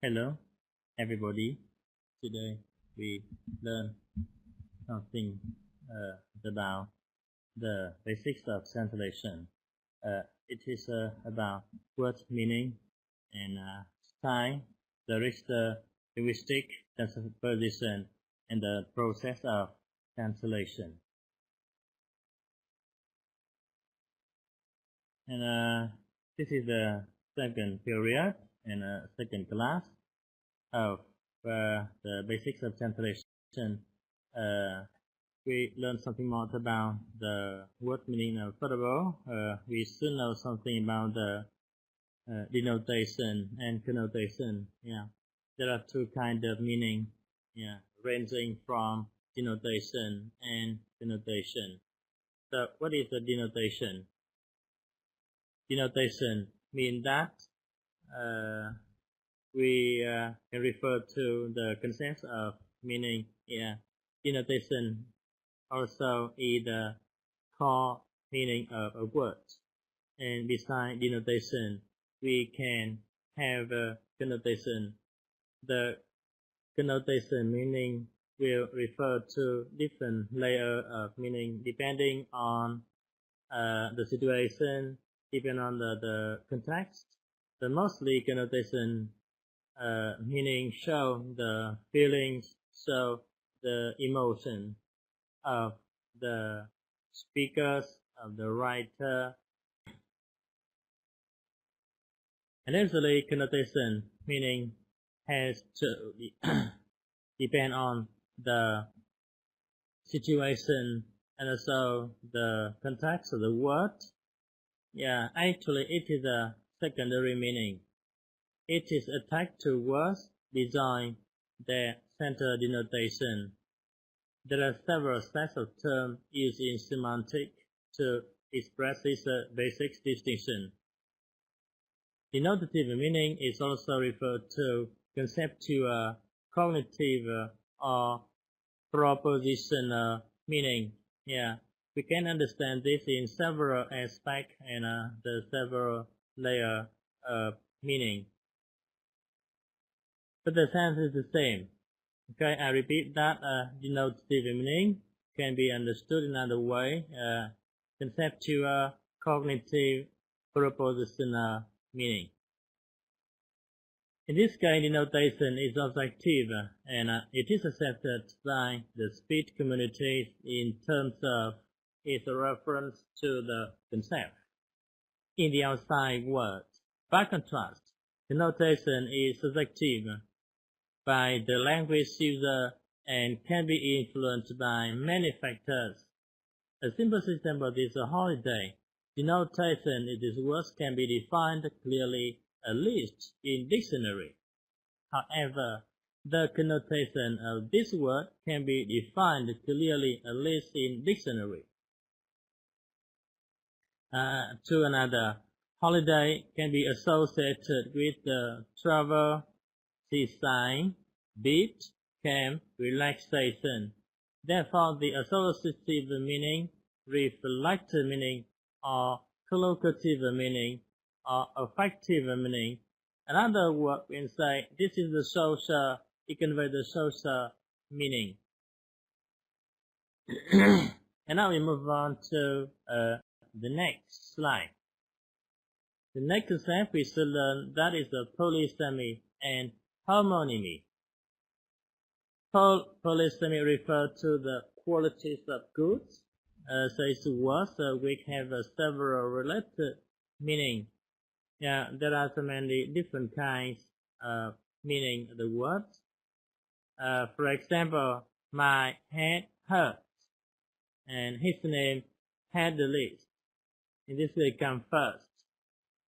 Hello, everybody. Today we learn something about the basics of translation. It is about word meaning and style, the linguistic transposition, and the process of translation. And this is the second period and second class of the basics of translation. We learned something more about the word meaning. First of all, we should know something about the denotation and connotation. There are two kinds of meaning, ranging from denotation and connotation. So, what is the denotation? Denotation means that we can refer to the concept of meaning. Denotation also is the core meaning of a word. And besides denotation, we can have a connotation. The connotation meaning will refer to different layers of meaning depending on the situation, depending on the context. The mostly connotation meaning show the feelings, show the emotion of the speakers, of the writer. And actually, connotation meaning has to depend on the situation and also the context of the word. Actually, it is a secondary meaning. It is attached to words designed that center denotation. There are several sets of terms used in semantics to express this basic distinction. Denotative meaning is also referred to conceptual, cognitive, or propositional meaning. We can understand this in several aspects and the several layers of meaning. But the sense is the same. Okay, I repeat that denotative meaning can be understood in another way. Conceptual, cognitive, propositional meaning. In this case, denotation is objective and it is accepted by the speech community in terms of its reference to the concept in the outside world. By contrast, denotation is subjective by the language user and can be influenced by many factors. A simple example is a holiday. Denotation in this word can be defined clearly, at least in dictionary. However, the connotation of this word can be defined clearly, at least in dictionary. To another, holiday can be associated with the travel, seaside, beach, camp, relaxation. Therefore, the associative meaning, reflective meaning, or collocative meaning, or affective meaning. Another word we can say this is the social, it conveys the social meaning. And now we move on to the next slide. The next concept we should learn, that is the polysemy and homonymy. Polysemy refers to the qualities of goods, says words which have several related meaning. There are so many different kinds of meaning of the words. For example, my head hurts, and his name had the list. In this way, come first.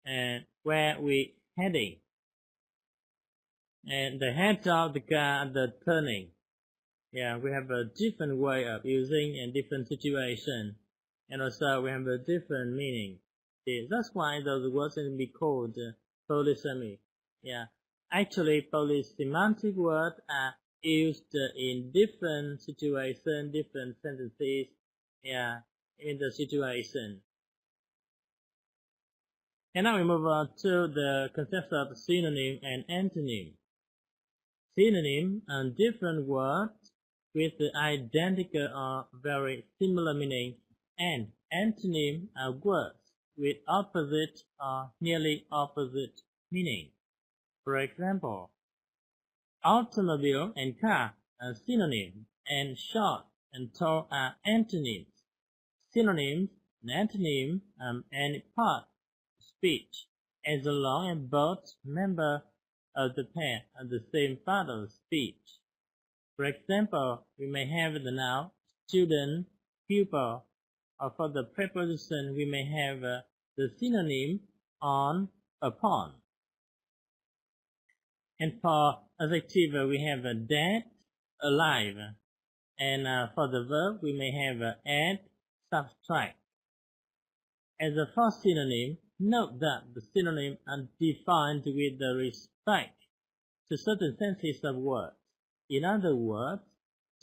And where we heading? And the heads of the car, the turning. We have a different way of using in different situations, and also we have a different meaning. That's why those words can be called polysemy. Actually, polysemantic words are used in different situations, different sentences. In the situation. And now we move on to the concept of synonym and antonym. Synonyms are different words with identical or very similar meaning, and antonyms are words with opposite or nearly opposite meaning. For example, automobile and car are synonyms, and short and tall are antonyms. Synonyms and antonyms are any part of speech, as long as both members of the pair are the same part of speech. For example, we may have the noun student, pupil, or for the preposition we may have the synonym on, upon. And for adjective we have dead, alive, and for the verb we may have add, subtract. As for synonym, note that the synonyms are defined with respect to certain senses of words. In other words,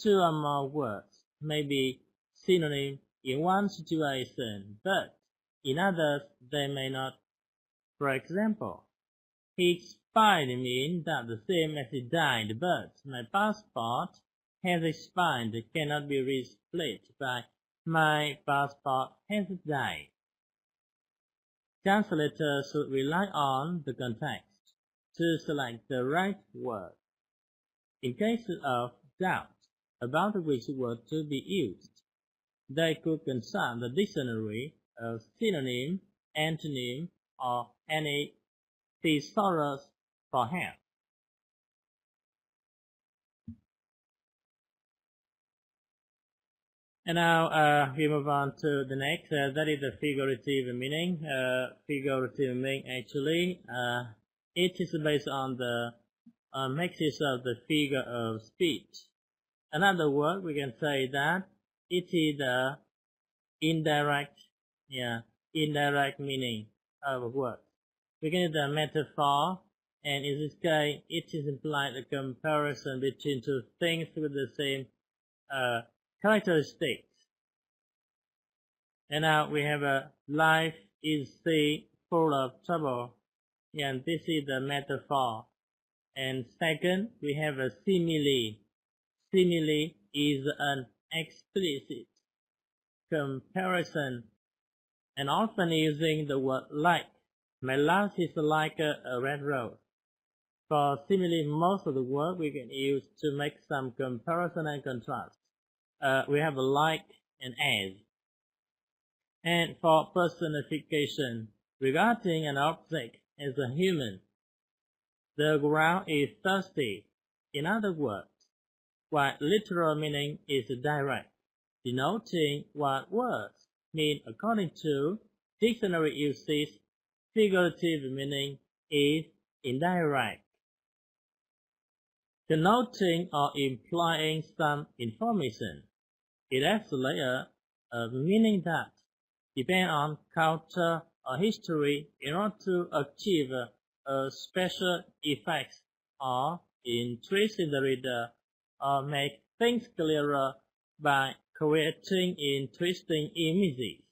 two or more words may be synonyms in one situation, but in others they may not. For example, he expired means that the same as he died, but my passport has expired cannot be replaced by my passport has died. Translators should rely on the context to select the right word. In case of doubt about which word to be used, they could consult the dictionary of synonym, antonym, or any thesaurus for help. And now we move on to the next, that is the figurative meaning. Figurative meaning actually, it is based on the mixes of the figure of speech. Another word, we can say that it is the indirect meaning of a word. We can use the metaphor, and in this case, it is implied a comparison between two things with the same characteristics. And now we have a life is sea full of trouble, and this is the metaphor. And second, we have a simile. Simile is an explicit comparison, and often using the word like. My life is like a red rose. For simile, most of the word we can use to make some comparison and contrast. We have a like and as. And for personification, regarding an object as a human, the ground is thirsty. In other words, while literal meaning is direct, denoting what words mean according to dictionary usage, figurative meaning is indirect, denoting or implying some information. It adds a layer of meaning that depends on culture or history in order to achieve a special effect or interest in the reader, or make things clearer by creating interesting images.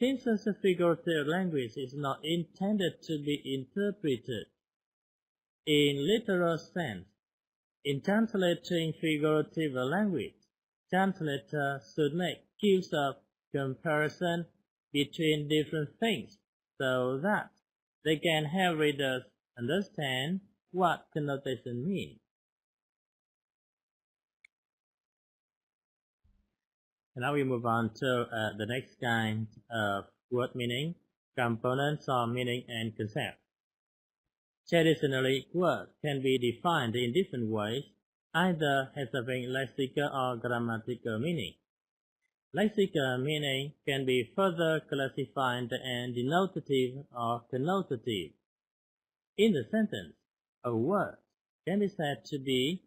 Since the figurative language is not intended to be interpreted in literal sense, in translating figurative language, translators should make use of comparison between different things so that they can help readers understand what connotation means. And now we move on to the next kind of word meaning, components of meaning and concept. Traditionally, words can be defined in different ways, either as having lexical or grammatical meaning. Lexical meaning can be further classified as denotative or connotative. In the sentence, a word can be said to be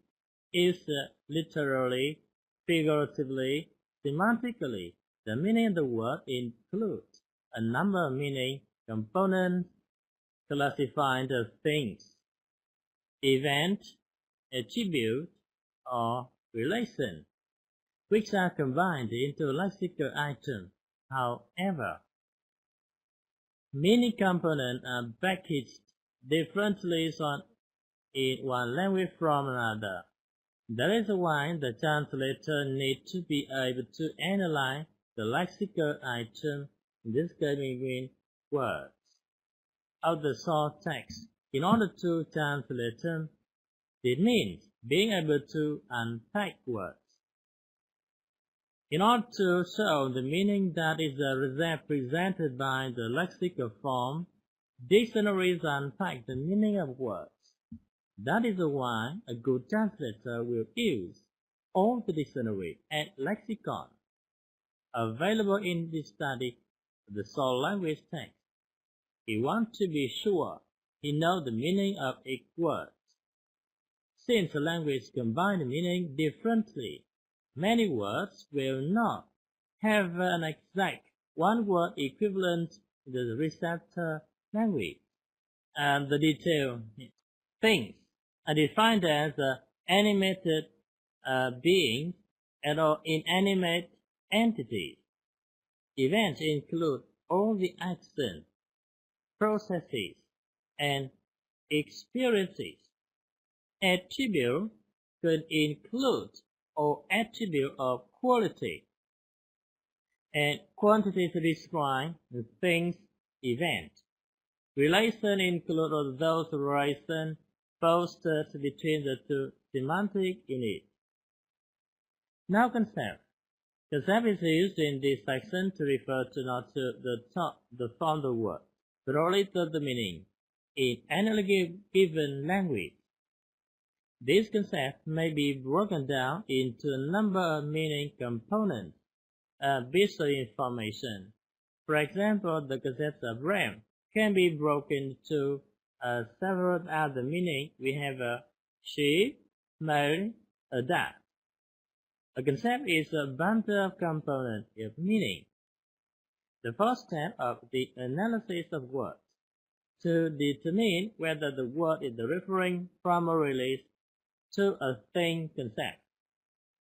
used literally, figuratively, semantically. The meaning of the word includes a number of meaning components classified as things, event, attribute, or relation, which are combined into a lexical item. However, many components are packaged differently so in one language from another. That is why the translator needs to be able to analyze the lexical item, in this case between words, of the source text in order to translate them. It means being able to unpack words. In order to show the meaning that is represented by the lexical form, dictionaries unpack the meaning of words. That is why a good translator will use all the dictionary and lexicon available in the study of the source language text. He wants to be sure he knows the meaning of each word. Since the language combines meaning differently, many words will not have an exact one-word equivalent in the receptor language, and the detailed things are defined as animated beings and/or inanimate entities. Events include all the actions, processes, and experiences. Attribute could include or attribute of quality, and quantity to describe the things, event. Relation include those relations fostered between the two semantic units. Now concept. Concept is used in this section to refer to not to the form of the word, but only to the meaning in any given language. This concept may be broken down into a number of meaning components, visual information. For example, the concept of RAM can be broken into several other meanings. We have a sheep, male, a dog. A concept is a bundle of components of meaning. The first step of the analysis of words to determine whether the word is referring primarily to a thing concept,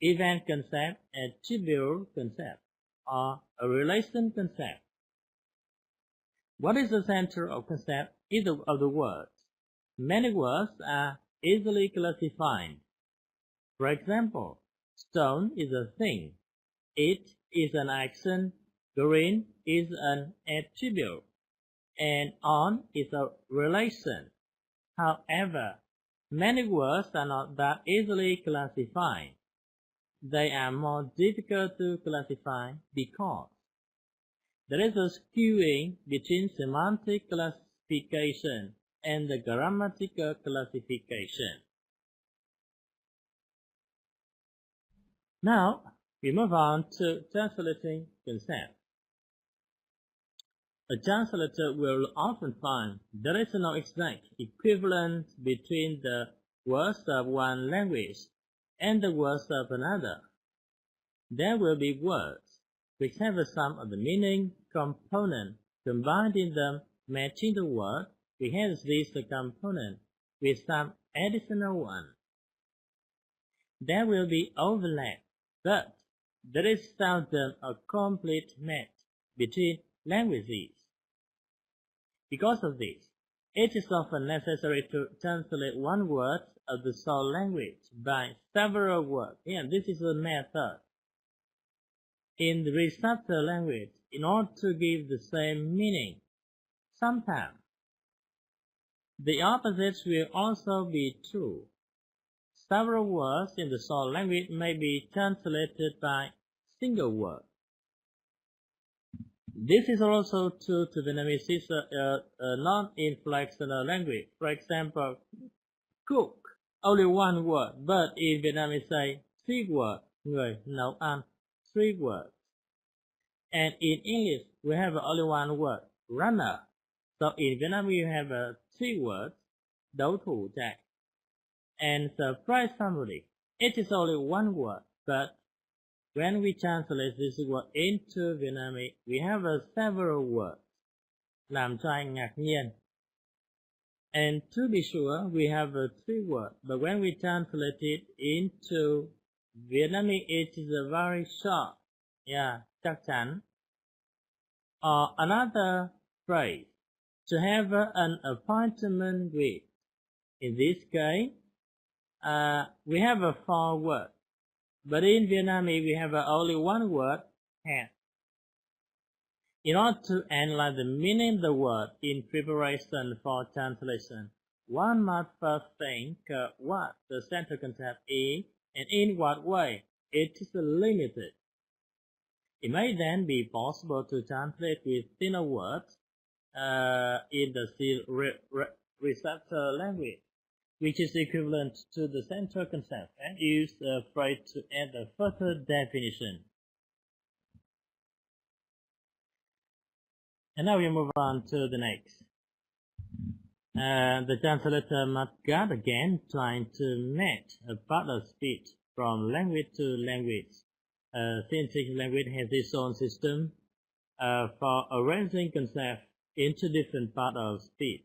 event concept, attribute concept, or a relation concept. What is the center of concept of the words? Many words are easily classified. For example, stone is a thing, it is an action, green is an attribute, and on is a relation. However, many words are not that easily classified. They are more difficult to classify because there is a skewing between semantic classification and the grammatical classification. Now, we move on to translating concept. A translator will often find there is no exact equivalent between the words of one language and the words of another. There will be words which have some of the meaning component combined in them, matching the word which has this component with some additional one. There will be overlap, but there is seldom a complete match between languages. Because of this, it is often necessary to translate one word of the source language by several words. And this is a method in the receptor language in order to give the same meaning. Sometimes the opposite will also be true. Several words in the source language may be translated by single word. This is also true to Vietnamese non-inflectional language. For example, cook, only one word, but in Vietnamese say 3 words, người nấu ăn, 3 words. And in English, we have only one word, runner. So in Vietnam, we have 3 words, đấu thủ chạy. And surprise somebody, it is only one word, but when we translate this word into Vietnamese, we have several words, làm cho anh ngạc nhiên. And to be sure, we have 3 words, but when we translate it into Vietnamese, it is a very short, chắc chắn. Or another phrase, to have an appointment with. In this case, we have a 4 word, but in Vietnamese we have only 1 word, hat. In order to analyze the meaning of the word in preparation for translation, one must first think what the central concept is and in what way it is limited. It may then be possible to translate with thinner words in the receptor language, which is equivalent to the central concept, and use a phrase to add a further definition. And now we move on to the next. The translator must guard against trying to match a part of speech from language to language. Since each language has its own system for arranging concepts into different parts of speech.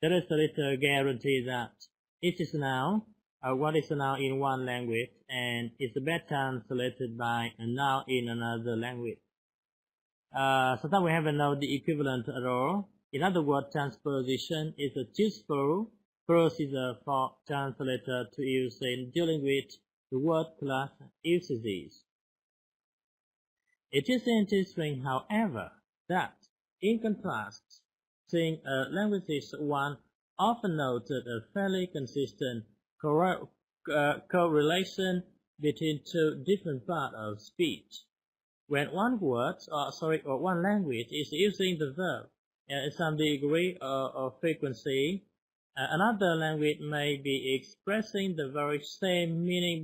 The translator guarantees that each is now what is a noun in one language and is best translated by a noun in another language. Sometimes we have the equivalent at all. In other words, transposition is a useful procedure for translator to use in dealing with the word class usages. It is interesting, however, that in contrast, seeing languages one often noted a fairly consistent correlation between two different parts of speech. When one word, or one language is using the verb at some degree of frequency, another language may be expressing the very same meaning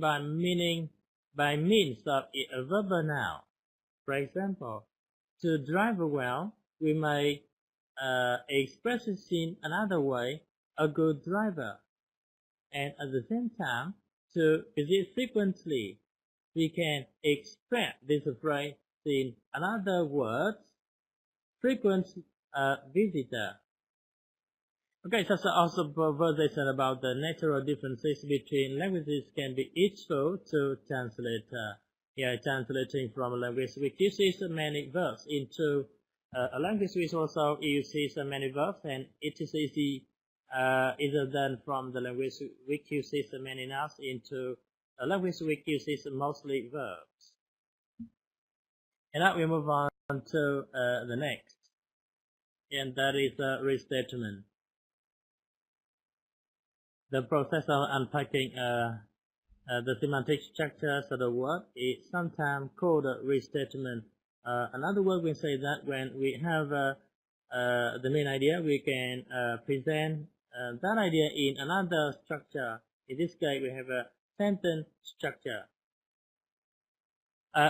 by means of a verbal noun. For example, to drive well, we may express it in another way, a good driver. And at the same time, to visit frequently, we can express this phrase in another words, frequent visitor. Okay, so also conversation about the natural differences between languages can be useful to translator. Here, translating from a language which uses many verbs into a language which also uses many verbs, and it is easy either than from the language which uses many nouns into a language which uses mostly verbs. And now we move on to the next, and that is restatement. The process of unpacking the semantic structures of the word is sometimes called restatement. Another word we say that when we have the main idea, we can present that idea in another structure. In this case, we have a sentence structure.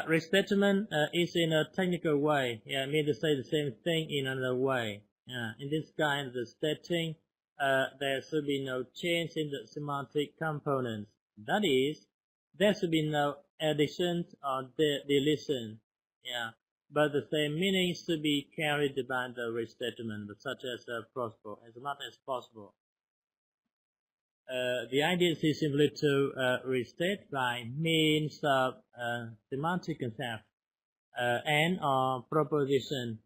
Restatement is in a technical way. I mean to say the same thing in another way. In this kind, the stating there should be no change in the semantic components. That is, there should be no addition or deletion. But the same meaning should be carried by the restatement, such as possible, as much as possible. The idea is simply to restate by means of semantic concept and or proposition.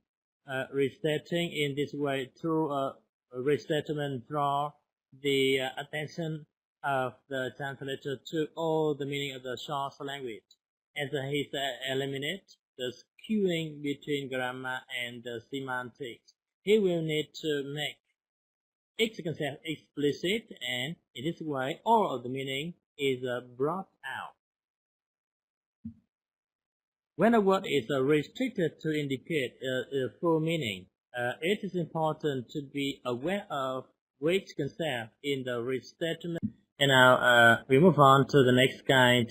Restating in this way through a restatement draw the attention of the translator to all the meaning of the source language, as he eliminates the skewing between grammar and the semantics. He will need to make each concept explicit, and in this way all of the meaning is brought out. When a word is restricted to indicate a full meaning, it is important to be aware of which concept in the restatement. And now we move on to the next kind.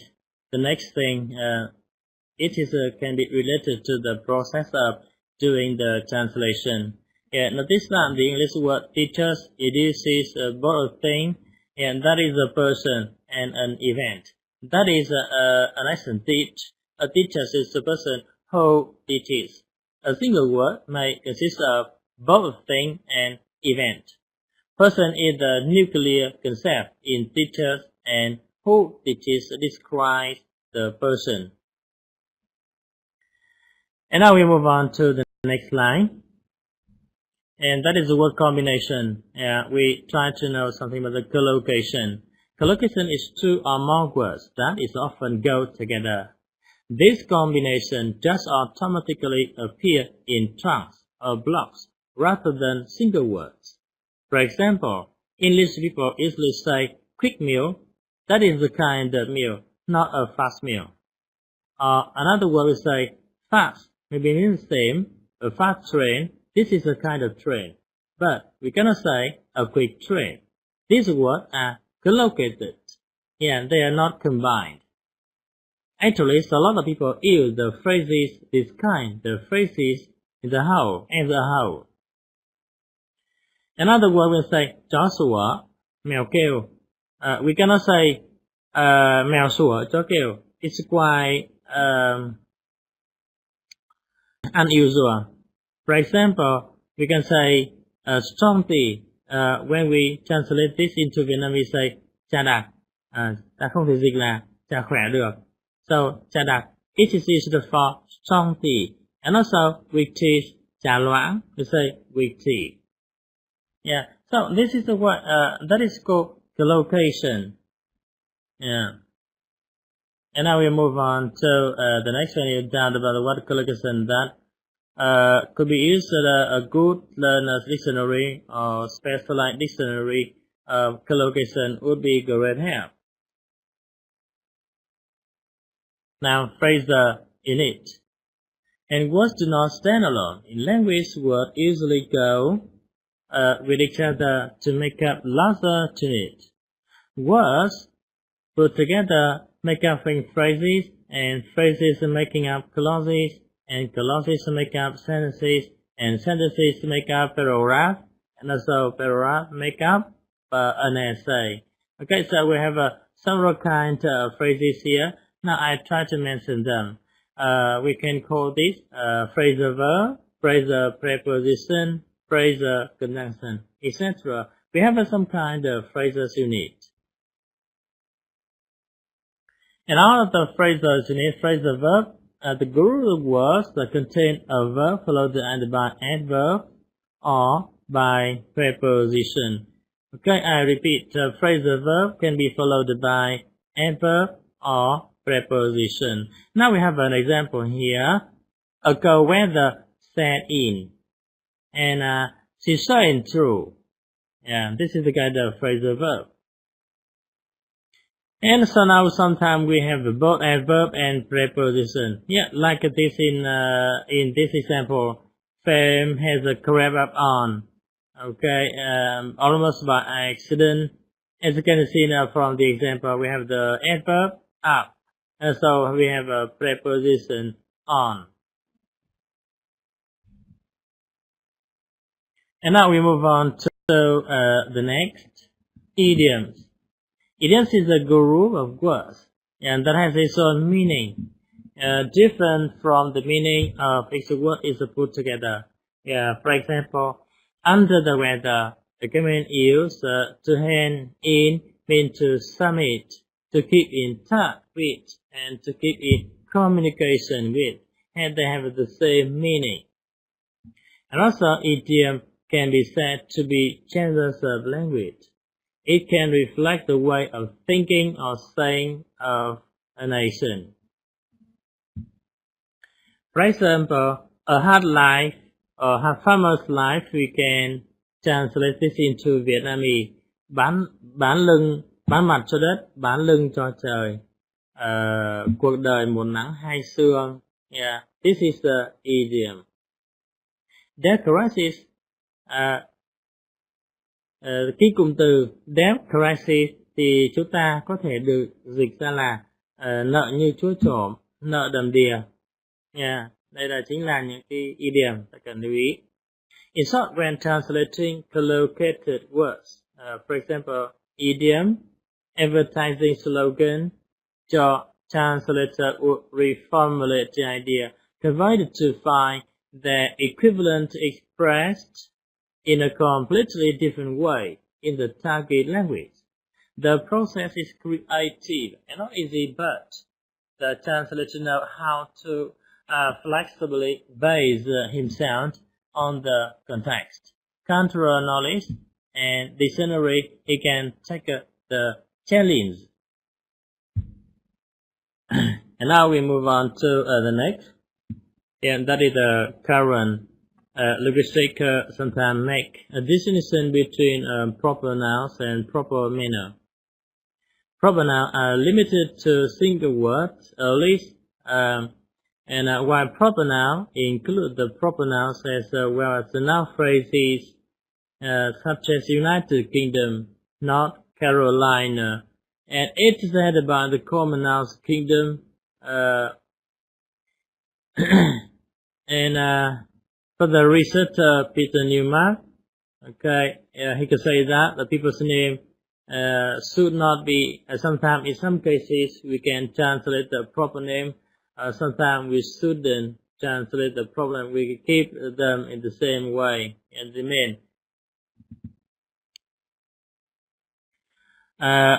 The next thing, it is can be related to the process of doing the translation. Notice that the English word teachers, it uses both a thing, and that is a person, and an event. That is an action teach. A teacher is the person who teaches. A single word may consist of both thing and event. Person is the nuclear concept in teachers, and who teaches describes the person. And now we move on to the next line. And that is the word combination. We try to know something about the collocation. Collocation is two or more words that is often go together. This combination just automatically appear in chunks or blocks rather than single words. For example, English people easily say quick meal. That is a kind of meal, not a fast meal. Or another word we say fast, maybe mean the same. A fast train, this is a kind of train. But we cannot say a quick train. These words are collocated. Yeah, they are not combined. Actually, so a lot of people use the phrases, this kind, the phrases in the whole, as a whole. Another word we say chó sủa, mèo kêu. We cannot say mèo sủa, chó kêu. It's quite unusual. For example, we can say strong tea. When we translate this into Vietnamese, we say trà đặc. Ta không thể dịch là trà khỏe được. So trà đặc, it is used for strong tea. And also weak tea, trà loãng. We say weak tea. Yeah. So this is the word that is called collocation. Yeah. And now we move on to the next one. You down about the word collocation that could be used in a good learner's dictionary or specialized dictionary. Collocation would be great help. Now phrasal in it. And words do not stand alone. In language, words usually go with each other to make up larger unit. Words put together make up phrases, and phrases making up clauses, and clauses make up sentences, and sentences make up paragraph, and also paragraph make up an essay. Okay, so we have several kinds of phrases here. Now I try to mention them. We can call this phrasal verb, phrasal preposition, phrasal conjunction, etc. We have some kind of phrasal unit. And all of the phrasal unit, phrasal verb, the group of words that contain a verb followed either by adverb or by preposition. Okay, I repeat, phrasal verb can be followed by adverb or preposition. Now we have an example here. A cold weather set in, and she saw it through. Yeah, this is the kind of phrasal verb. And so now sometimes we have both adverb and preposition. Yeah, like this in this example, Fame has a crab up on. Okay, almost by accident. As you can see now from the example, we have the adverb up, and so we have a preposition on. And now we move on to the next, idioms. Idioms is a group of words, and that has its own meaning, different from the meaning of each word is put together. Yeah, for example, under the weather, the command used to hand in means to submit, to keep in touch with, and to keep in communication with, and they have the same meaning. And also, idiom can be said to be changes of language. It can reflect the way of thinking or saying of a nation. For example, a hard life or a farmer's life, we can translate this into Vietnamese. Bán mặt cho đất, bán lưng cho trời. Cuộc đời một nắng hai sương. Yeah, this is the idiom. Death crisis. Cái cụm từ debt crisis thì chúng ta có thể được dịch ra là nợ như chúa trổm, nợ đầm đìa. Yeah, đây là chính là những cái idiom ta cần lưu ý. In short, when translating collocated words, for example, idiom, advertising slogan, your translator would reformulate the idea, provided to find the equivalent expressed in a completely different way in the target language. The process is creative and not easy, but the translator knows how to flexibly base himself on the context. cultural knowledge and dictionary, he can take the challenge. And now we move on to the next, and that is the current linguistic sometimes make a distinction between proper nouns and proper manner. Proper nouns are limited to single words, at least, and while proper nouns include the proper nouns as well as the noun phrases such as United Kingdom, North Carolina, and ThS about the common nouns kingdom, and for the researcher Peter Newmark, okay, he could say that the people's name should not be, sometimes in some cases we can translate the proper name, sometimes we shouldn't translate the proper name, we keep them in the same way as the main.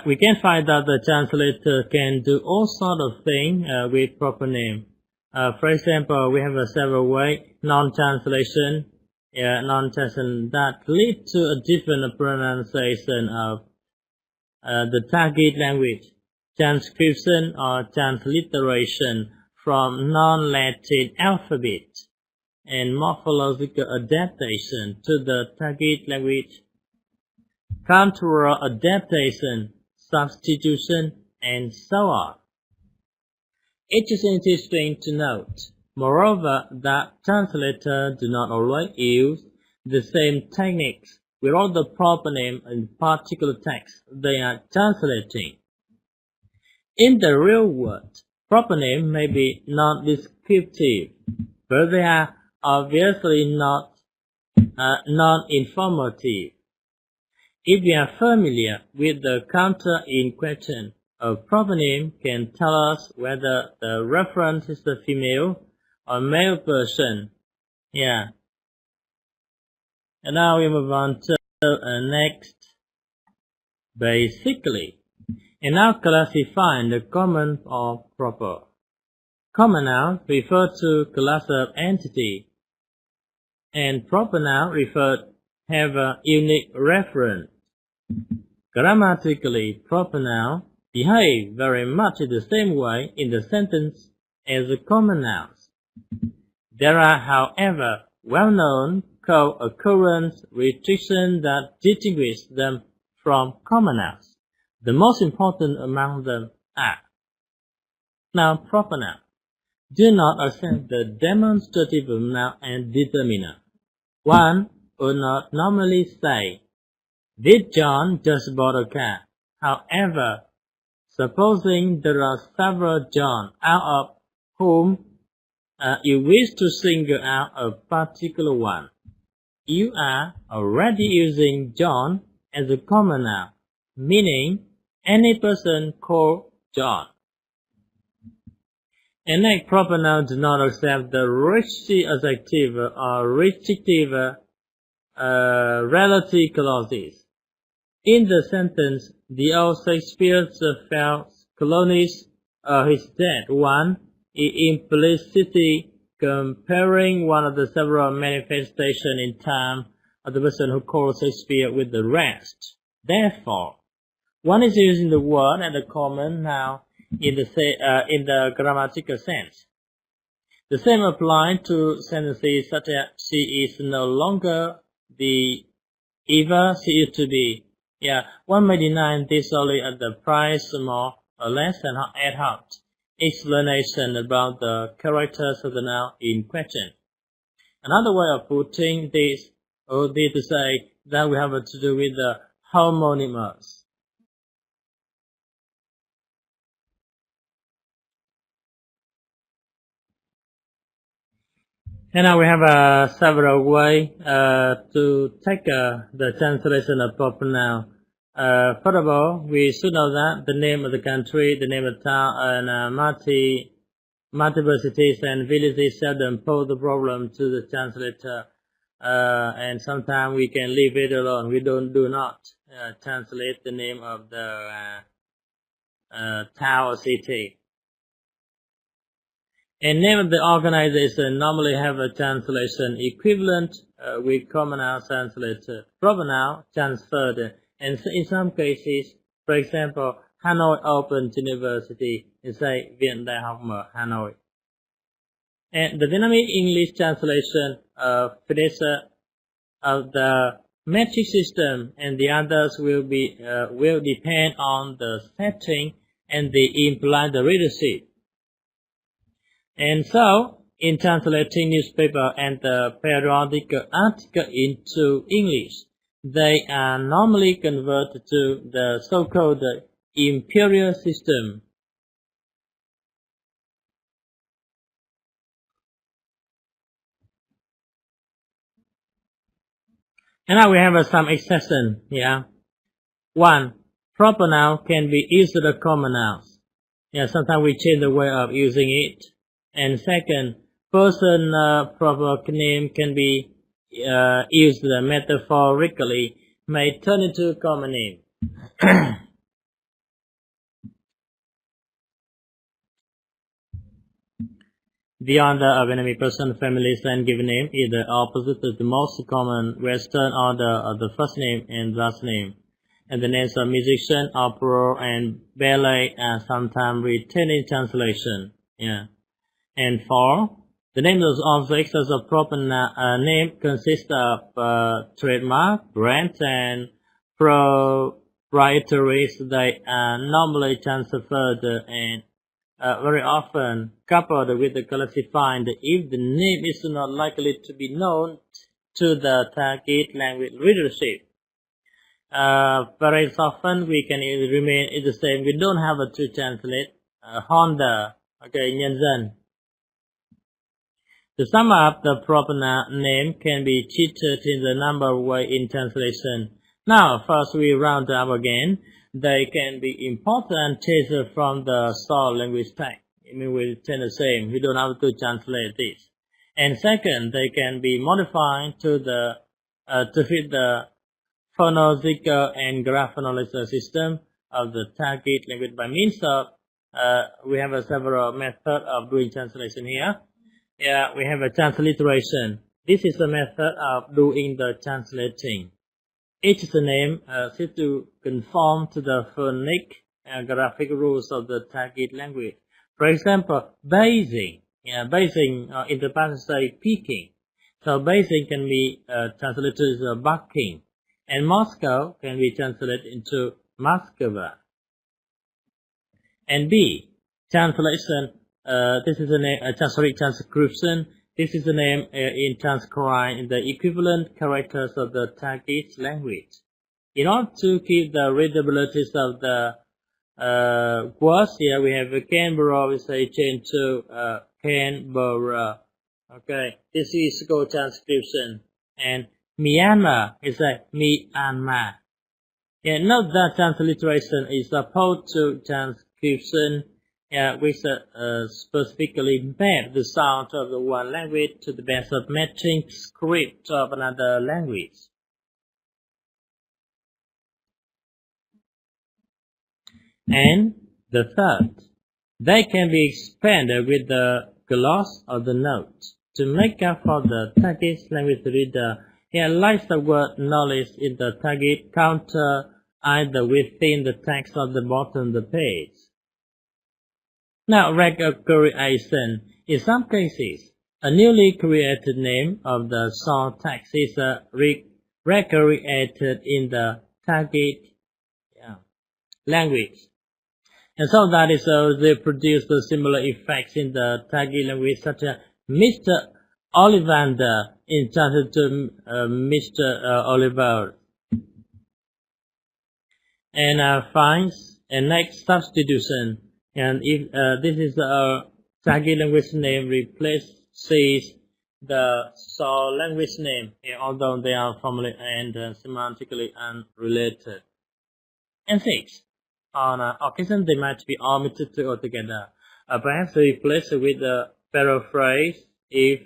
We can find that the translator can do all sorts of things with proper name. For example, we have several ways, non-translation, that lead to a different pronunciation of the target language, transcription or transliteration from non-Latin alphabet, and morphological adaptation to the target language, cultural adaptation, substitution, and so on. It is interesting to note, moreover, that translators do not always use the same techniques with all the proper name in particular text they are translating. In the real world, proper name may be non-descriptive, but they are obviously not non-informative. If we are familiar with the counter in question, a proper name can tell us whether the reference is a female or male person. Yeah. And now we move on to next. Basically, and now classifying the common or proper. Common noun refer to class of entity, and proper noun have a unique reference. Grammatically, proper noun behave very much in the same way in the sentence as the common nouns. There are, however, well-known co-occurrence restrictions that distinguish them from common nouns. The most important among them are: now, proper noun do not accept the demonstrative noun and determiner. One would not normally say, "Did John just bought a car?" However, supposing there are several John out of whom you wish to single out a particular one, you are already using John as a common noun, meaning any person called John. And next, proper nouns do not accept the adjective or restrictive relative clauses. In the sentence, the old Shakespeare's false colonist is dead one is implicitly comparing one of the several manifestations in time of the person who called Shakespeare with the rest. Therefore, one is using the word as a common noun in the grammatical sense. The same applies to sentences such as "she is no longer the Eva she used to be." Yeah, one may deny this only at the price more or less than ad hoc explanation about the characters of the noun in question. Another way of putting this would be to say that we have to do with the homonymous. And now we have several ways to take the translation of proper noun. First of all, we should know that the name of the country, the name of the town, and multiple cities and villages seldom pose the problem to the translator. And sometimes we can leave it alone. We do not translate the name of the town or city. And name of the organization normally have a translation equivalent with common noun translated, proper noun transferred, and in some cases, for example, Hanoi Open University, you say Viện Đại học Mở Hà Nội. And the dynamic English translation of this of the metric system and the others will depend on the setting and the implied readership. And so, in translating newspaper and the periodical article into English, they are normally converted to the so-called imperial system. And now we have some exception here. 1. Proper noun can be used as a common nouns. Sometimes we change the way of using it. And second, person proper name can be used metaphorically, may turn into a common name. The order of enemy person, families, and given name is the opposite of the most common Western order of the first name and last name. And the names of musician, opera, and ballet are sometimes retained in translation. And 4. The names of objects as a proper name consist of trademark, brands, and proprietaries. They are normally transferred and very often coupled with the classified if the name is not likely to be known to the target language readership. Very often we can remain the same. We don't have to translate Honda, nhân dân. To sum up, the proper name can be cheated in the number of ways in translation. Now, first we round up again. They can be imported and changed from the source language text. We retain the same. We don't have to translate this. And second, they can be modified to fit the phonological and graphonological system of the target language by means of we have several methods of doing translation here. We have a transliteration. This is a method of doing the translating. Each name seems to conform to the phonic and graphic rules of the target language. For example, Beijing. Beijing in the past say Peking. So Beijing can be translated as Barking. And Moscow can be translated into Moscow. And B, translation. This is a transcription. This is the name in transcribing the equivalent characters of the target language. In order to keep the readability of the words, here we have Canberra, we say change to Canberra. This is called transcription. And Myanmar is Myanmar. Note that transliteration is opposed to transcription, which specifically map the sound of the one language to the best of matching script of another language. And the third, they can be expanded with the gloss or the note to make up for the target language reader. Here lies the word knowledge in the target counter either within the text or the bottom of the page. Now, recreation. In some cases, a newly created name of the source text is recreated in the target language. And so that is they produce the similar effects in the target language, such as Mr. Ollivander in translation to Mr. Oliver. And finds and next substitution. And if this is a target language name replaces the source language name, although they are formally and semantically unrelated. And 6. On occasion, they might be omitted altogether. Perhaps replaced with a paraphrase if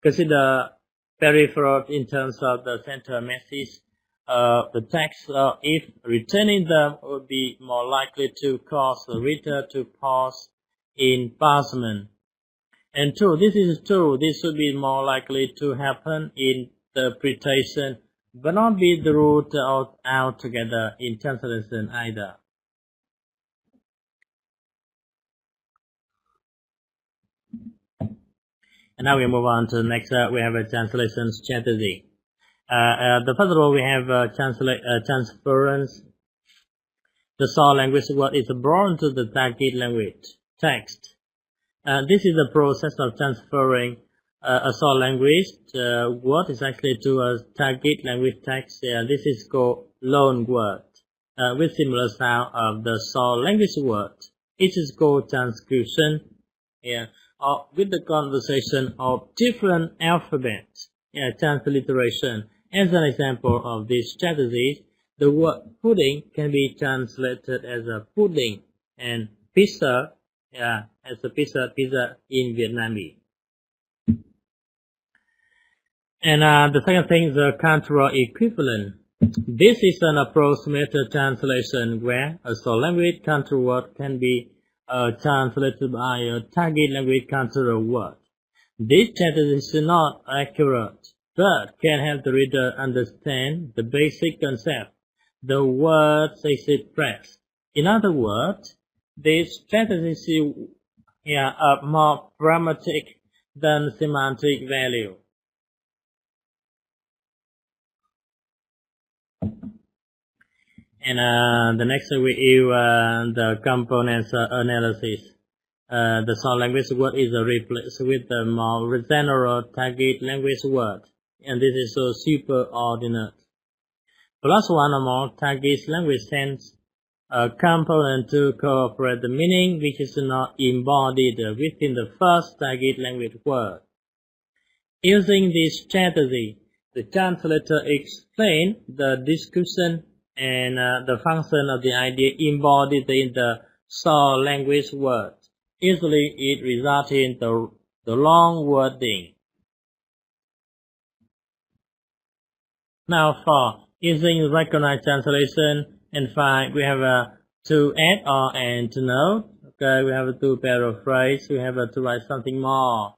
consider peripheral in terms of the central message. The text, if returning them, would be more likely to cause the reader to pause in parsement. And true, this is true. This should be more likely to happen in interpretation, but not be the ruled out altogether in translation either. And now we move on to the next. We have a translation strategy. The first of all, we have transference. The source language word is brought into the target language text. This is the process of transferring a source language word is actually to a target language text. This is called loan word with similar sound of the source language word. It is called transcription. Or with the conversation of different alphabets. Transliteration. As an example of this strategy, the word pudding can be translated as a pudding, and pizza, as a pizza in Vietnamese. And the second thing is the cultural equivalent. This is an approximate translation where a source language cultural word can be translated by a target language cultural word. This strategy is not accurate, but can help the reader understand the basic concept the words express. In other words, this strategy are more pragmatic than semantic value. And the next we use the components analysis. The source language word is replaced with the more general target language word, and this is so superordinate. Plus one or more target language sends a component to cooperate the meaning which is not embodied within the first target language word. Using this strategy, the translator explains the description and the function of the idea embodied in the source language word. Usually it results in the long wording. Now for using recognized translation, and 5 we have to add or and to note. Okay, we have to paraphrase, we have to write something more.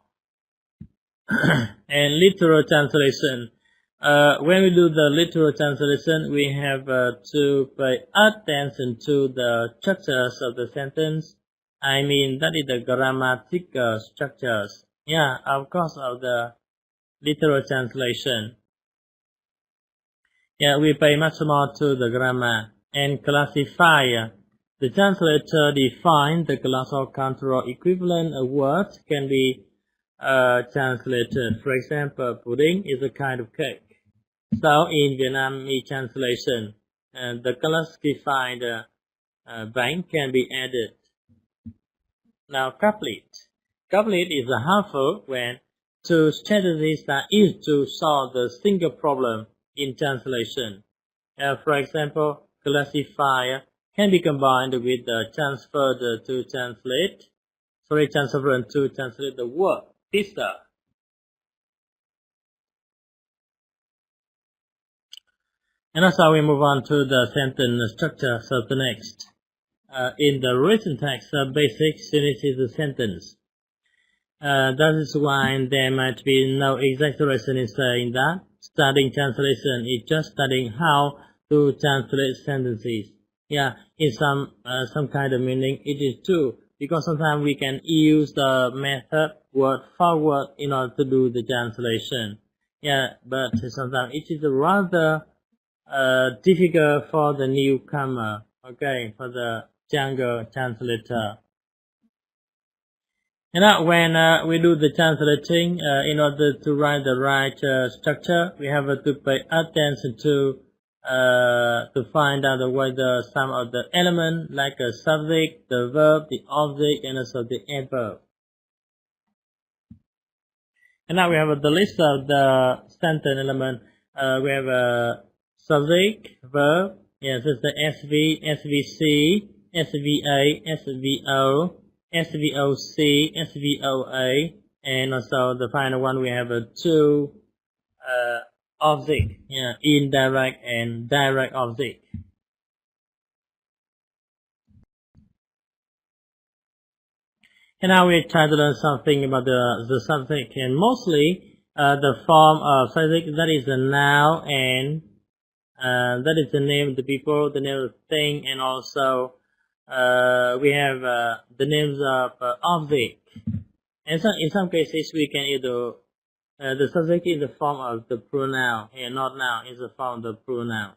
And literal translation. When we do the literal translation, we have to pay attention to the structures of the sentence. I mean, that is the grammatical structures. Of course, of the literal translation. We pay much more to the grammar. And classifier. The translator defines the class or cultural equivalent of words can be translated. For example, pudding is a kind of cake. So in Vietnamese translation, the classified blank can be added. Now couplet. Couplet is helpful when two strategies are used to solve the single problem in translation. For example, classifier can be combined with the transferred to translate. Transferent to translate the word pizza. And also we move on to the sentence structure. So the next, in the written text, basic unit is the sentence. That is why there might be no exaggeration in saying that studying translation is just studying how to translate sentences. In some kind of meaning it is true, because sometimes we can use the method word for word in order to do the translation. But sometimes it is rather difficult for the newcomer, for the younger translator. And when we do the translating, in order to write the right structure, we have to pay attention to find out whether some of the elements like a subject, the verb, the object, and also the adverb. And now we have the list of the sentence element. We have a subject, verb, this is the SV, SVC, SVA, SVO, SVOC, SVOA, and also the final one we have two object, indirect and direct object. And now we try to learn something about the subject, and mostly the form of subject, that is the noun, and that is the name of the people, the name of the thing, and also we have the names of object. And so in some cases we can either the subject in the form of the pronoun, and not noun, is the form of the pronoun.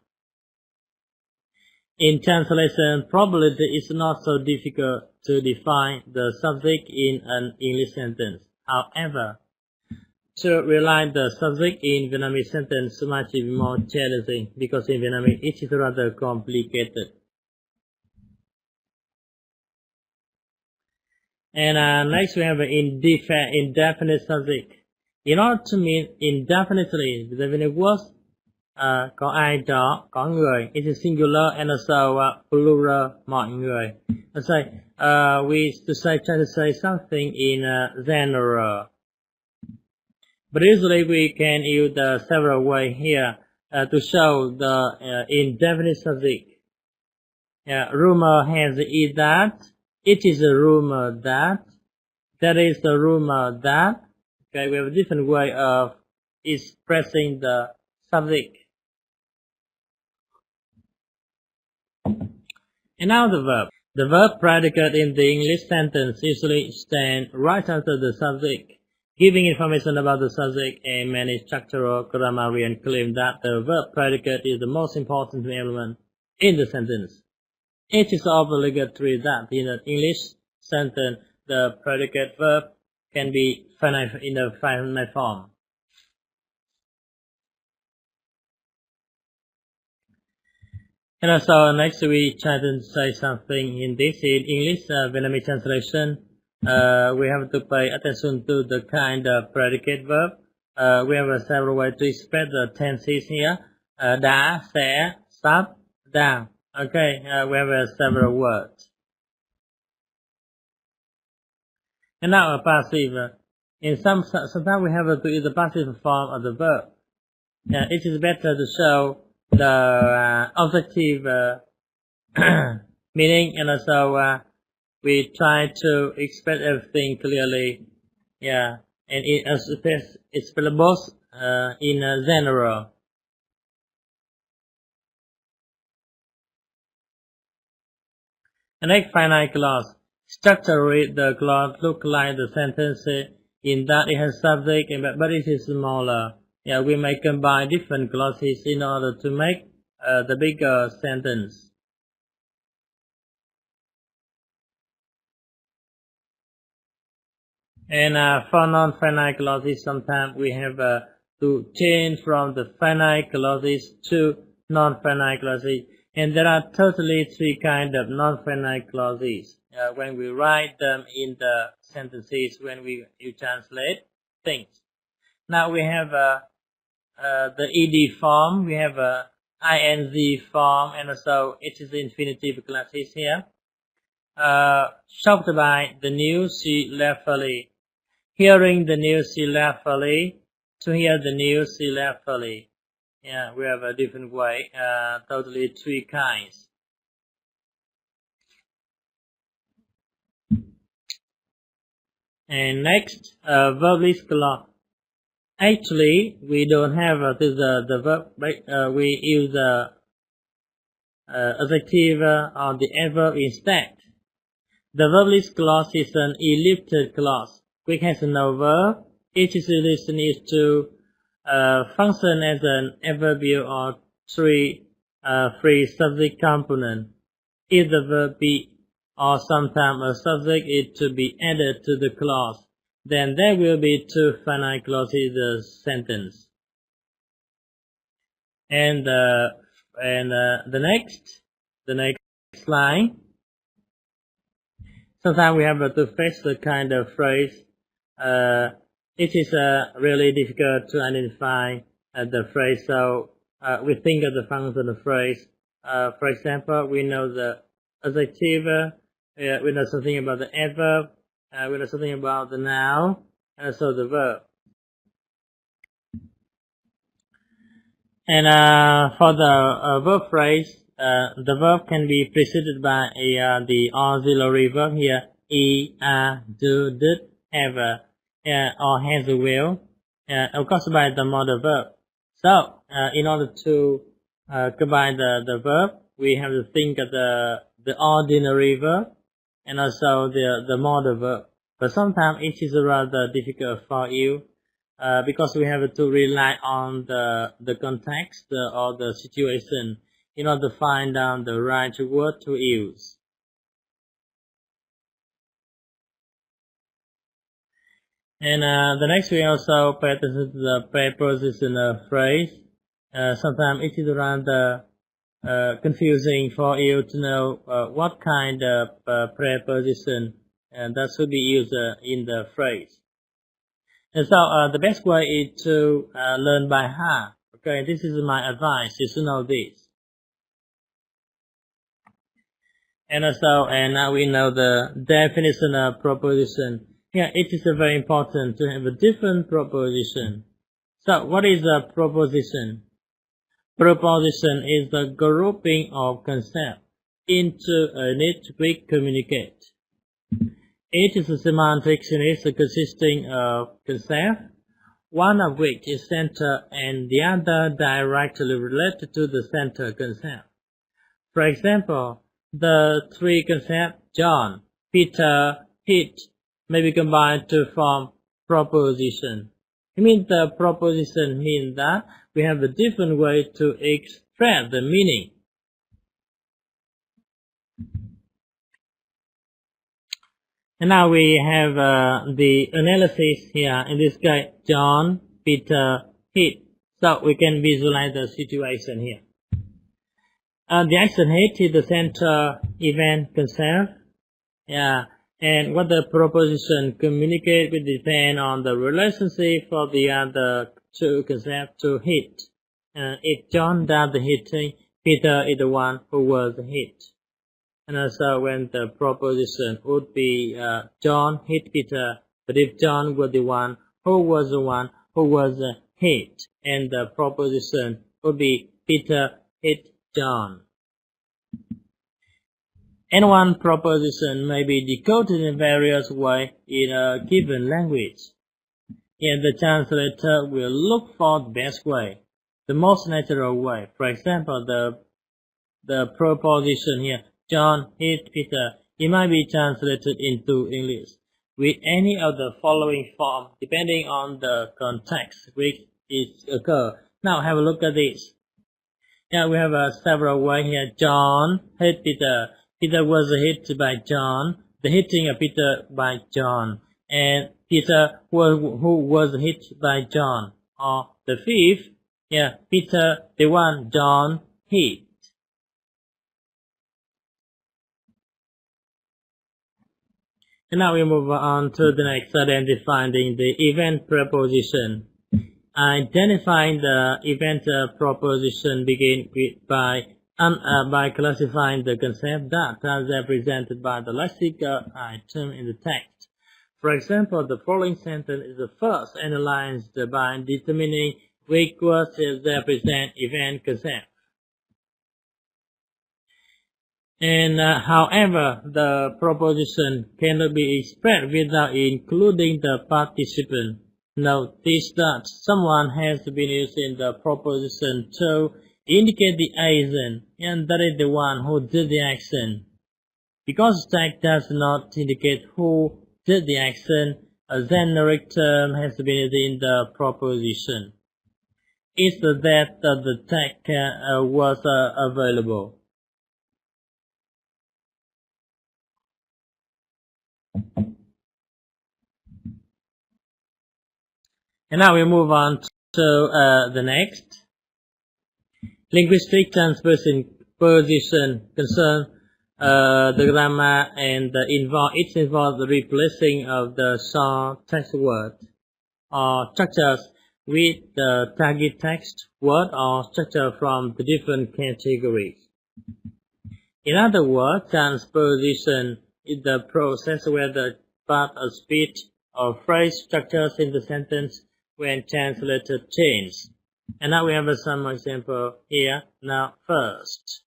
In translation, probably it is not so difficult to define the subject in an English sentence. However, to realize the subject in Vietnamese sentence might be more challenging, because in Vietnamese it is rather complicated. And next we have an indefinite subject. In order to mean indefinitely, the Vietnamese words có ai đó, có người, it is singular, and also plural, mọi người. Let's say we try to say something in general, but usually we can use the several way here to show the indefinite subject. Rumor has it that, it is a rumor that, that is a rumor that. Okay, we have a different way of expressing the subject. And now the verb. The verb predicate in the English sentence usually stand right after the subject, giving information about the subject, and many structural grammarians claim that the verb predicate is the most important element in the sentence. It is obligatory that in an English sentence the predicate verb can be finite in a finite form. And also next we try to say something in this in English Vietnamese translation. We have to pay attention to the kind of predicate verb. We have several ways to express the tenses here. Đã, sẽ, sắp, đang. Okay, we have several words. And now a passive. In sometimes we have to use the passive form of the verb. It is better to show the objective meaning, and also we try to express everything clearly. And it's both in general. And next, finite clause. Structurally, the clause look like the sentence in that it has subject, but it is smaller. We may combine different clauses in order to make the bigger sentence. And for non-finite clauses, sometimes we have to change from the finite clauses to non-finite clauses. And there are totally three kinds of non-finite clauses when we write them in the sentences, when you translate things. Now we have the ed form, we have a ing form, and also it is infinitive clauses here. Shocked by the news, she left early. Hearing the news, she left early. To hear the news, she left early. We have a different way, totally three kinds. And next, verbless clause. Actually, we don't have the verb, we use the adjective or the adverb instead. The verbless clause is an elliptic clause, which has no verb. Each solution is to function as an adverbial or free subject component. If the verb be or sometimes a subject is to be added to the clause, then there will be two finite clauses in the sentence. And the next line. Sometimes we have to face the kind of phrase. It is really difficult to identify the phrase, so we think of the function of the phrase. For example, we know the adjective, we know something about the adverb, we know something about the noun, and so the verb. And for the verb phrase, the verb can be preceded by the auxiliary verb here. do, did, ever, or has, will, of course by the modal verb. So, in order to combine the verb, we have to think of the ordinary verb and also the modal verb. But sometimes it is rather difficult for you because we have to rely on the context or the situation in order to find out the right word to use. And the next we also pay attention to the prepositional phrase. Sometimes it is rather confusing for you to know what kind of preposition that should be used in the phrase. And so the best way is to learn by heart. Okay, this is my advice. You should know this. And also, and now we know the definition of proposition. Yeah, it is very important to have a different proposition. So, what is a proposition? Proposition is the grouping of concepts into a unit which communicate. It is a semantic unit consisting of concepts, one of which is center and the other directly related to the center concept. For example, the three concepts John, Peter, Heat may be combined to form proposition. It means the proposition means that we have a different way to express the meaning. And now we have the analysis here. In this case, John, Peter, Heat. So we can visualize the situation here. The action Heat is the center event concept. Yeah. And what the proposition communicate will depend on the relationship for the other two concepts to hit. If John does the hitting, Peter is the one who was hit. And also when the proposition would be John hit Peter, but if John was the one who was hit, and the proposition would be Peter hit John. And one proposition may be decoded in various ways in a given language. And the translator will look for the best way, the most natural way. For example, the proposition here, John hit Peter, it might be translated into English with any of the following form, depending on the context which it occurs. Now have a look at this. Now we have several ways here. John hit Peter. Peter was hit by John, the hitting of Peter by John, and Peter who was hit by John. Or the fifth, Peter the one John hit. And now we move on to the next, identifying the event preposition. Identifying the event proposition begin by classifying the concept that is represented by the lexical item in the text. For example, the following sentence is the first analyzed by determining which words represent event concept. And however, the proposition cannot be expressed without including the participant. Notice that someone has been using the proposition to indicate the agent, and that is the one who did the action. Because text does not indicate who did the action, a generic term has been used in the proposition. It's that the text was available. And now we move on to the next. Linguistic transposition concern the grammar and it involves the replacing of the short text word or structures with the target text word or structure from the different categories. In other words, transposition is the process where the part of speech or phrase structures in the sentence when translated change. And now we have some example here. Now first,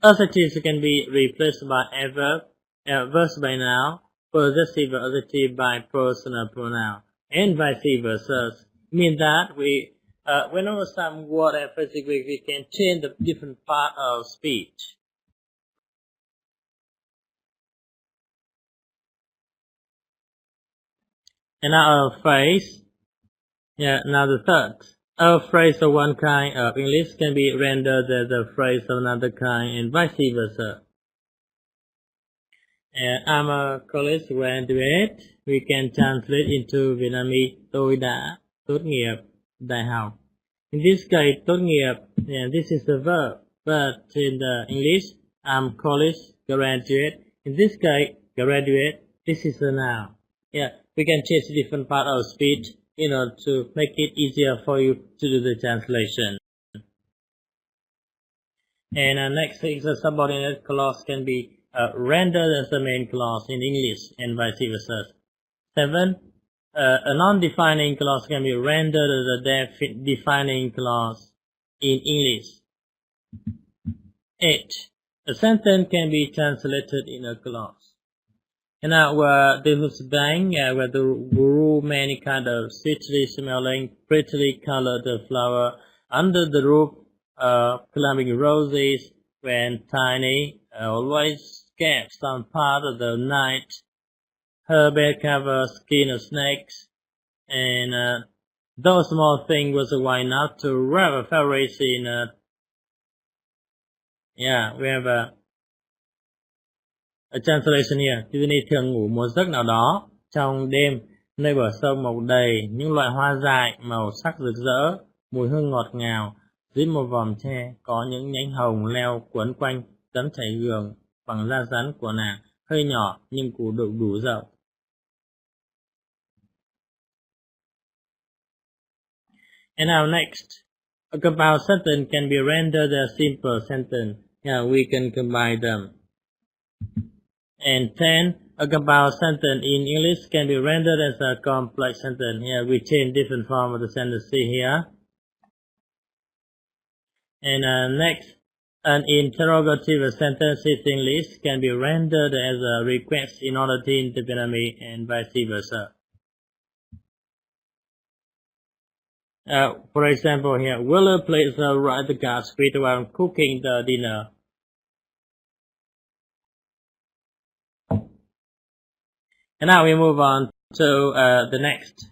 adjectives can be replaced by adverb, verbs by noun, possessive adjective by personal pronoun, and vice versa. Mean that whenever some word and phrase we can change the different part of speech. And now a phrase. Now the third. A phrase of one kind of English can be rendered as a phrase of another kind and vice versa. I'm a college graduate. We can translate into Vietnamese. Tôi đã tốt nghiệp đại học. In this case, tốt nghiệp, this is the verb. But in the English, I'm college graduate. In this case, graduate, this is the noun. We can change different part of speech in order to make it easier for you to do the translation. And next is a subordinate clause can be rendered as the main clause in English and vice versa. 7. A non-defining clause can be rendered as a defining clause in English. 8. A sentence can be translated in a clause. And now there was a bank where there grew many kind of sweetly smelling, prettily colored flower under the roof, climbing roses when tiny, always kept some part of the night. Her bed covered skin of snakes, and those small thing was why not to wrap a fabric in we have a translation here. Tiffany thường ngủ một giấc nào đó trong đêm nơi bờ sông mọc đầy những loại hoa dại màu sắc rực rỡ, mùi hương ngọt ngào. Dưới một vòm tre có những nhánh hồng leo quấn quanh tấm chảy gường bằng da rắn của nàng, hơi nhỏ nhưng củ độ đủ rộng. And now next, a compound sentence can be rendered as a simple sentence. We can combine them. And 10, a compound sentence in English can be rendered as a complex sentence. We change different form of the sentence here. And next, an interrogative sentence in English can be rendered as a request in order to into Vietnamese and vice versa. For example here, will you please write the gas squid while cooking the dinner? And now we move on to the next.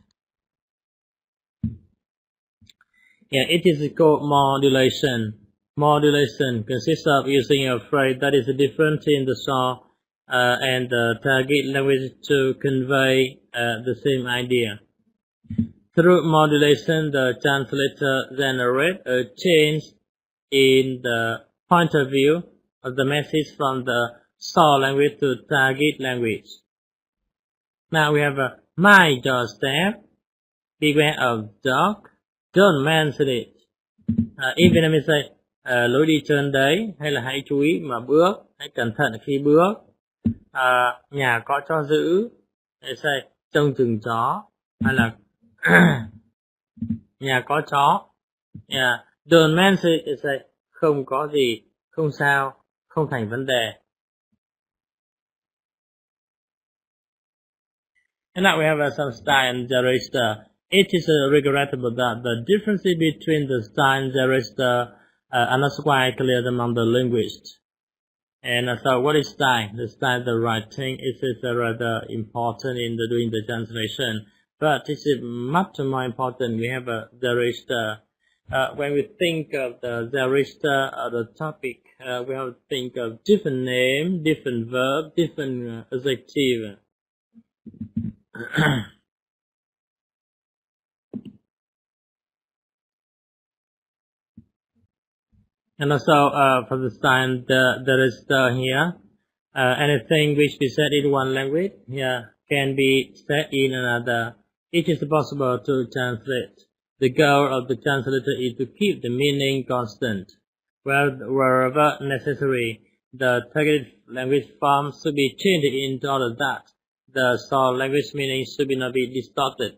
It is called modulation. Modulation consists of using a phrase that is different in the source and the target language to convey the same idea. Through modulation, the translator generates a change in the point of view of the message from the source language to target language. Now we have my doorstep, beware of dog, don't mention it. In Vietnamese say, lối đi trên đấy, hay là hãy chú ý mà bước, hãy cẩn thận khi bước. Nhà có chó giữ, hay say, trông chừng chó, hay là nhà có chó. Don't mention it, say, không có gì, không sao, không thành vấn đề. And now we have some style and register. It is regrettable that the differences between the style and register are not quite clear among the linguists. And so what is style? The style of the writing is rather important in doing the translation. But it is much more important. We have the register. When we think of the register or the topic, we have to think of different name, different verb, different adjective. And also for the sign, there is here anything which we said in one language can be said in another. It is possible to translate. The goal of the translator is to keep the meaning constant. Wherever necessary, the targeted language form should be changed in order that the source language meaning should not be distorted.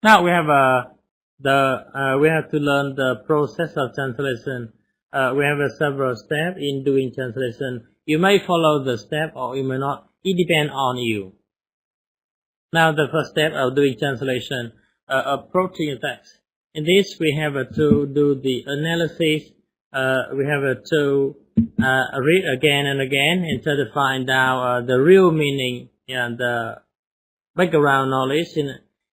Now we have we have to learn the process of translation. we have several steps in doing translation. You may follow the step or you may not. It depends on you. Now the first step of doing translation, approaching the text. In this we have to do the analysis. We have to read again and again and try to find out the real meaning and the background knowledge.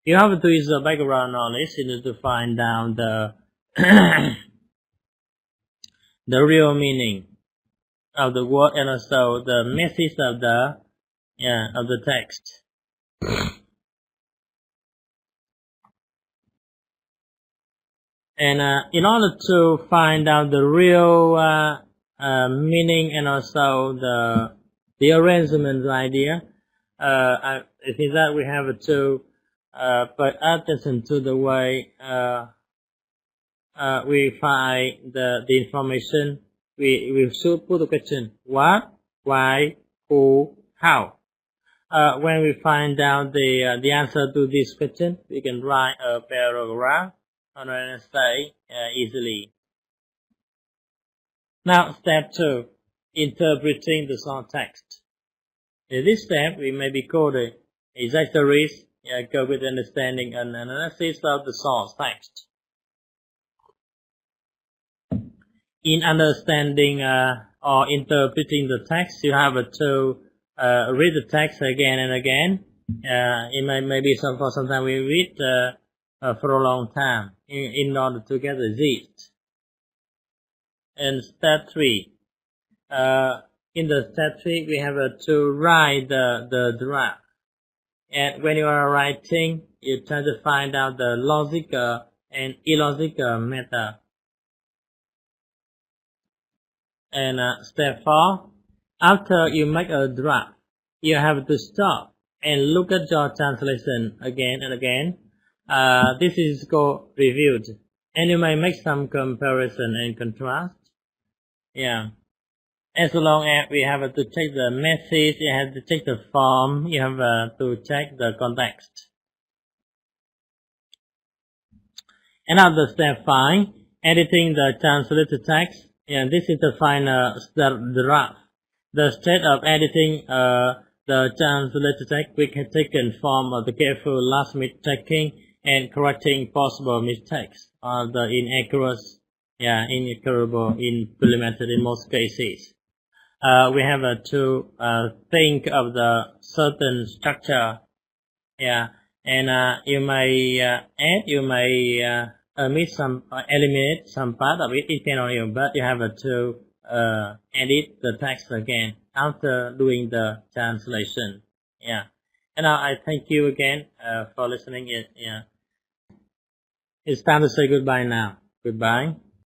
You have to use the background knowledge in order to find out the the real meaning of the word and also the message of the text. And in order to find out the real meaning and also the arrangement idea, I think that we have to pay attention to the way we find the information. We should put the question: what, why, who, how. When we find out the answer to this question, we can write a paragraph on an essay easily. Now, step 2, interpreting the source text. In this step, we may be called exegesis, go with understanding and analysis of the source text. In understanding or interpreting the text, you have to read the text again and again. It may be for some time we read for a long time in order to get the gist. And step 3, in the step 3 we have to write the draft. And when you are writing, you try to find out the logical and illogical method. And step 4, after you make a draft, you have to stop and look at your translation again and again. This is called reviewed, and you may make some comparison and contrast. As long as we have to check the message, you have to check the form, you have to check the context. And after step 5, editing the translated text. This is the final draft. The state of editing the translated text, we can take in form of the careful last minute checking and correcting possible mistakes or the inaccuracies, implemented in most cases. We have to think of the certain structure, and you may add, you may omit some, eliminate some part of it. It can on you, but you have to edit the text again after doing the translation. And now I thank you again for listening. It's time to say goodbye now. Goodbye.